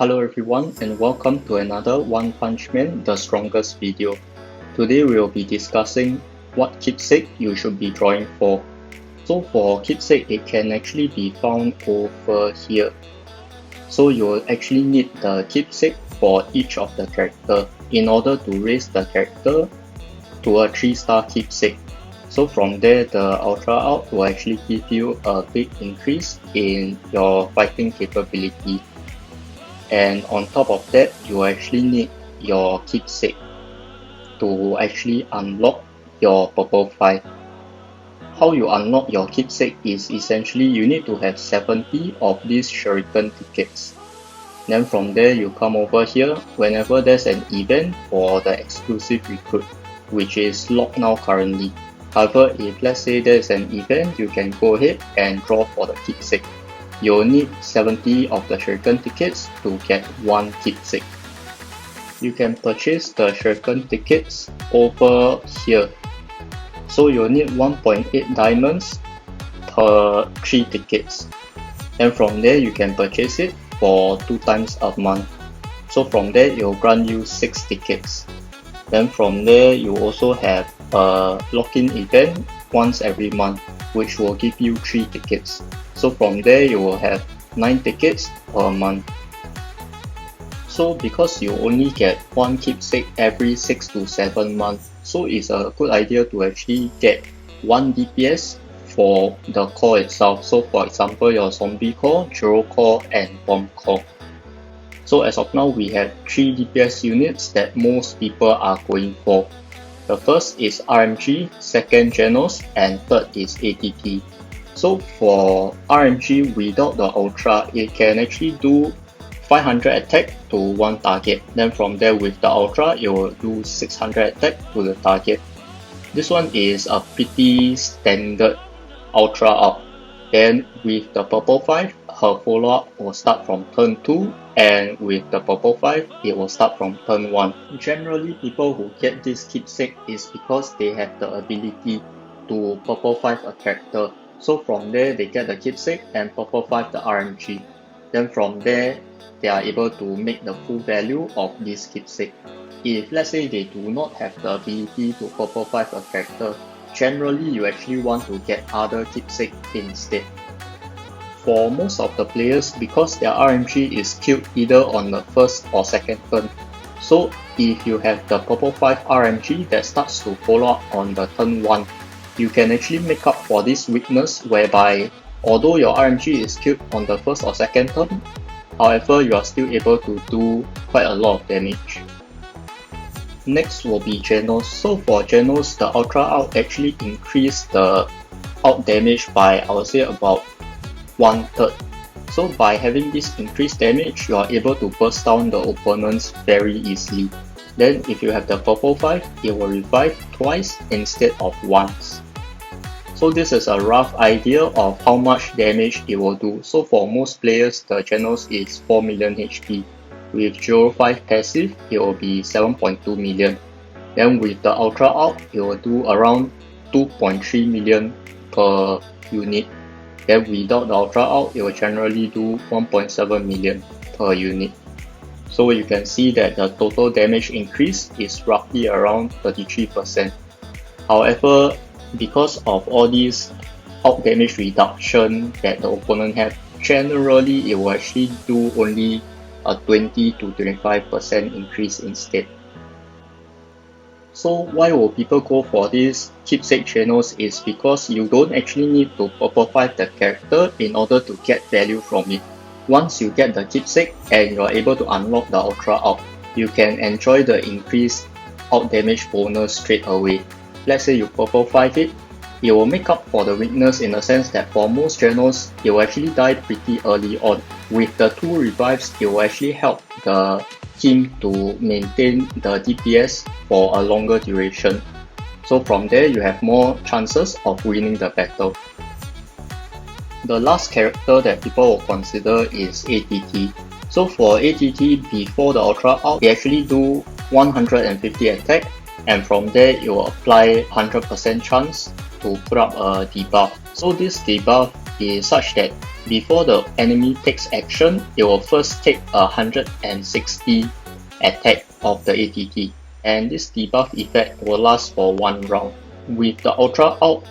Hello everyone and welcome to another One Punch Man the Strongest video. Today we will be discussing what keepsake you should be drawing for. So for keepsake, it can actually be found over here. So you will actually need the keepsake for each of the character in order to raise the character to a 3-star keepsake. So from there, the Ultra Out will actually give you a big increase in your fighting capability. And on top of that, you actually need your keepsake to actually unlock your purple 5. How you unlock your keepsake is essentially you need to have 70 of these shuriken tickets. Then from there you come over here whenever there's an event for the exclusive recruit, which is locked now currently. However, if let's say there's an event, you can go ahead and draw for the keepsake. You'll need 70 of the shuriken tickets to get one keepsake. You can purchase the shuriken tickets over here. So you'll need 1.8 diamonds per 3 tickets. And from there you can purchase it for 2 times a month. So from there it will grant you 6 tickets. Then from there you also have a lock-in event once every month, which will give you 3 tickets. So from there you will have 9 tickets per month. So because you only get one keepsake every 6 to 7 months, so it's a good idea to actually get 1 DPS for the core itself. So for example, your zombie core, Jiro core and bomb core. So as of now, we have 3 DPS units that most people are going for. The first is RMG, second Genos, and third is ATT. So for RMG without the Ultra, it can actually do 500 attack to one target. Then from there with the Ultra, it will do 600 attack to the target. This one is a pretty standard Ultra up. Then with the purple 5, her follow-up will start from turn 2, and with the purple 5, it will start from turn 1. Generally, people who get this keepsake is because they have the ability to purple 5 a character. So from there, they get the keepsake and purple 5 the RMG. Then from there, they are able to make the full value of this keepsake. If let's say they do not have the ability to purple 5 a character, generally you actually want to get other keepsake instead. For most of the players, because their RMG is killed either on the first or second turn, so if you have the purple 5 RMG that starts to follow up on the turn 1, you can actually make up for this weakness whereby although your RMG is killed on the first or second turn, however you are still able to do quite a lot of damage. Next will be Genos. So for Genos, the Ultra Out actually increased the out damage by I would say about 1/3. So by having this increased damage, you are able to burst down the opponents very easily. Then if you have the purple 5, it will revive twice instead of once. So this is a rough idea of how much damage it will do. So for most players, the Genos is 4 million HP. With 0.5 passive, it will be 7.2 million. Then with the Ultra Out, it will do around 2.3 million per unit. Then without the Ultra Out, it will generally do 1.7 million per unit. So you can see that the total damage increase is roughly around 33%. However, because of all these out damage reduction that the opponent have, generally it will actually do only a 20 to 25% increase instead. So why will people go for this keepsake Genos is because you don't actually need to purple 5 the character in order to get value from it. Once you get the keepsake and you are able to unlock the Ultra Out, you can enjoy the increased out damage bonus straight away. Let's say you purple 5 it, it will make up for the weakness in the sense that for most Genos, it will actually die pretty early on. With the 2 revives, it will actually help the team to maintain the DPS for a longer duration. So from there, you have more chances of winning the battle. The last character that people will consider is ATT. So for ATT, before the Ultra Out, they actually do 150 attack, and from there it will apply 100% chance to put up a debuff. So this debuff is such that before the enemy takes action, it will first take 160 attack of the ATT, and this debuff effect will last for 1 round. With the Ultra out,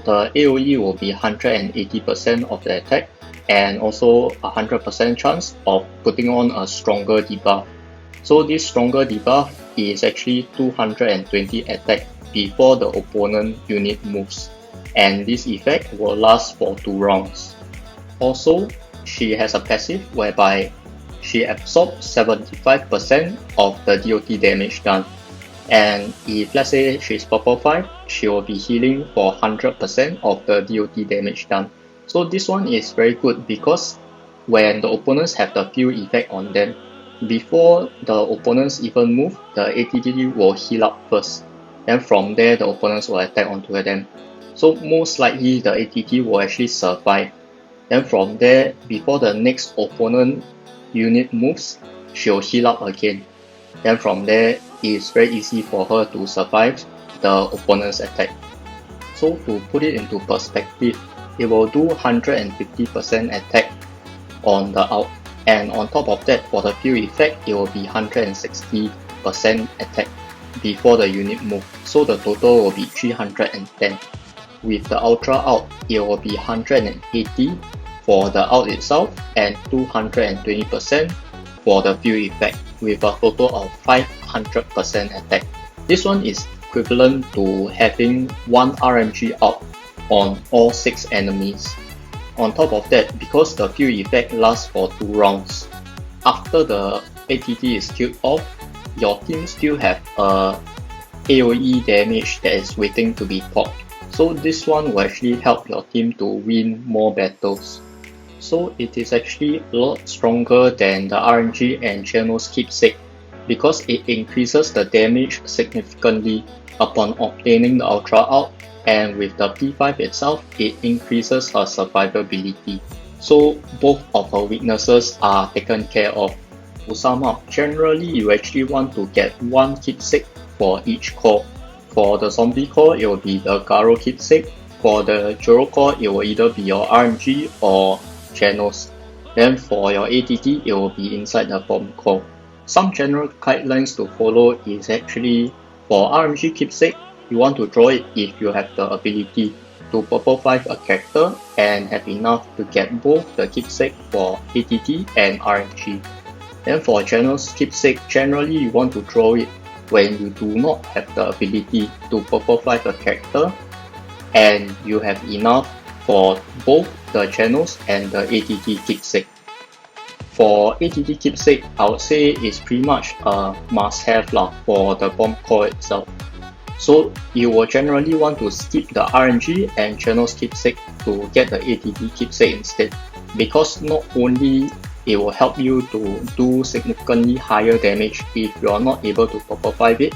the AoE will be 180% of the attack and also 100% chance of putting on a stronger debuff. So this stronger debuff is actually 220 attack before the opponent unit moves, and this effect will last for 2 rounds. Also, she has a passive whereby she absorbs 75% of the DOT damage done, and if let's say she's purple 5, she will be healing for 100% of the DOT damage done. So this one is very good because when the opponents have the field effect on them, before the opponents even move, the ATT will heal up first, then from there the opponents will attack onto them. So most likely the ATT will actually survive. Then from there, before the next opponent unit moves, she'll heal up again. Then from there, it's very easy for her to survive the opponent's attack. So to put it into perspective, it will do 150% attack on the out, and on top of that, for the field effect, it will be 160% attack before the unit move. So the total will be 310. With the Ultra out, it will be 180 for the out itself and 220% for the field effect, with a total of 500% attack. This one is equivalent to having 1 RMG out on all 6 enemies. On top of that, because the field effect lasts for 2 rounds, after the ATT is killed off, your team still have a AoE damage that is waiting to be popped. So this one will actually help your team to win more battles. So it is actually a lot stronger than the RNG and Channel's Keepsake because it increases the damage significantly upon obtaining the Ultra out, and with the P5 itself, it increases her survivability. So both of her weaknesses are taken care of. To sum up, generally you actually want to get 1 Keepsake for each core. For the zombie core, it will be the Garo Keepsake. For the Joro core, it will either be your RNG or Channels. Then for your ATT, it will be inside the bomb core. Some general guidelines to follow is actually for RNG Keepsake, you want to draw it if you have the ability to purple 5 a character and have enough to get both the Keepsake for ATT and RNG. Then for Channel's Keepsake, generally you want to draw it when you do not have the ability to purple 5 a character and you have enough for both the Channels and the ATT Keepsake. For ATT Keepsake, I would say it's pretty much a must-have for the bomb core itself. So you will generally want to skip the RNG and Channel's Keepsake to get the ATT Keepsake instead, because not only it will help you to do significantly higher damage if you are not able to purple 5 it.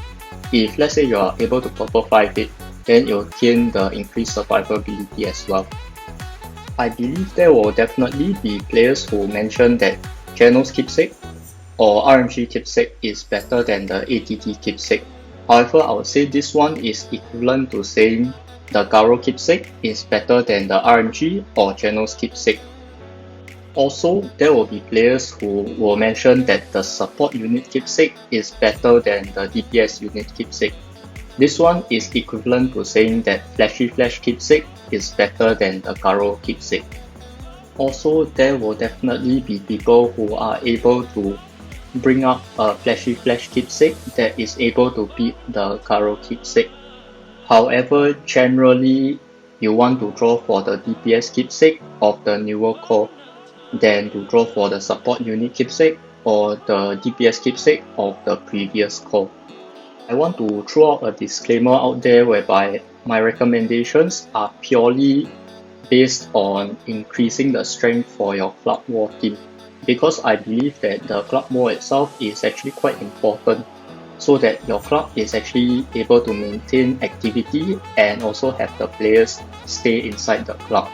If let's say you are able to purple 5 it, then it will gain the increased survivability as well. I believe there will definitely be players who mention that Channel's Keepsake or RNG Keepsake is better than the ATT Keepsake. However, I would say this one is equivalent to saying the Garo Keepsake is better than the RNG or Channel's Keepsake. Also, there will be players who will mention that the support unit Keepsake is better than the DPS unit Keepsake. This one is equivalent to saying that Flashy Flash Keepsake is better than the Garo Keepsake. Also, there will definitely be people who are able to bring up a Flashy Flash Keepsake that is able to beat the Garo Keepsake. However, generally, you want to draw for the DPS Keepsake of the newer core than to draw for the support unit Keepsake or the DPS Keepsake of the previous core. I want to throw out a disclaimer out there whereby my recommendations are purely based on increasing the strength for your Club War team, because I believe that the Club War itself is actually quite important so that your club is actually able to maintain activity and also have the players stay inside the club.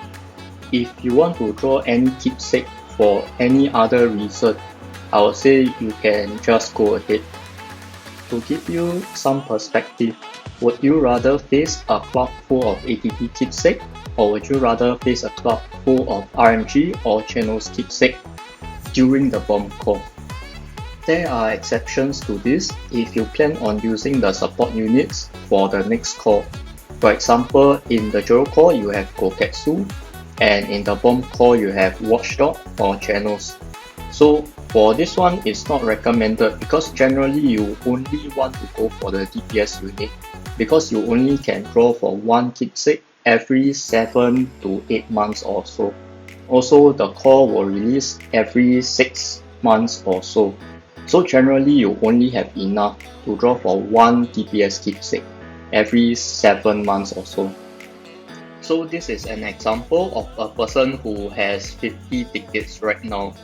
If you want to draw any Keepsake for any other reason, I would say you can just go ahead. To give you some perspective, Would you rather face a club full of ATP keepsake, or would you rather face a club full of RMG or channels keepsake during the bomb call? There are exceptions to this if you plan on using the support units for the next call. For example, in the Zero call you have Koketsu, and in the bomb call you have Watchdog or channels. So for this one, it's not recommended because generally you only want to go for the DPS unit because you only can draw for one keepsake every 7 to 8 months or so. Also, the call will release every 6 months or so. So generally you only have enough to draw for one DPS keepsake every 7 months or so. So this is an example of a person who has 50 tickets right now.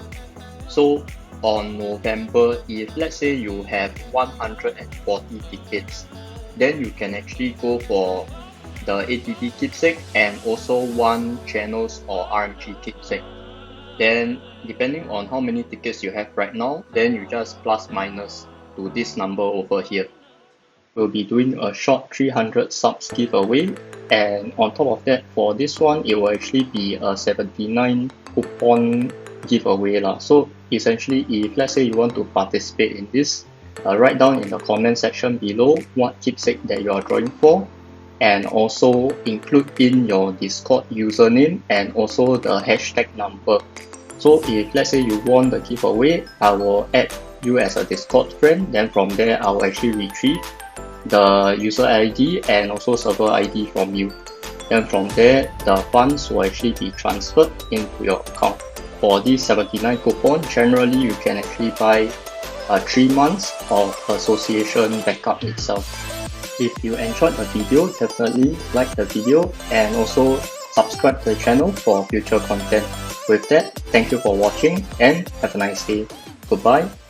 So on November, if let's say you have 140 tickets, then you can actually go for the ATP keepsake and also one channels or RMG keepsake. Then depending on how many tickets you have right now, then you just plus minus to this number over here. We'll be doing a short 300 subs giveaway, and on top of that, for this one it will actually be a 79 coupon giveaway lah. So essentially, if let's say you want to participate in this, write down in the comment section below what keepsake that you are drawing for, and also include in your Discord username and also the hashtag number. So if let's say you won the giveaway, I will add you as a Discord friend, then from there I will actually retrieve the user ID and also server ID from you. Then from there, the funds will actually be transferred into your account. For this 79 coupon, generally you can actually buy 3 months of association backup itself. If you enjoyed the video, definitely like the video and also subscribe to the channel for future content. With that, thank you for watching and have a nice day. Goodbye.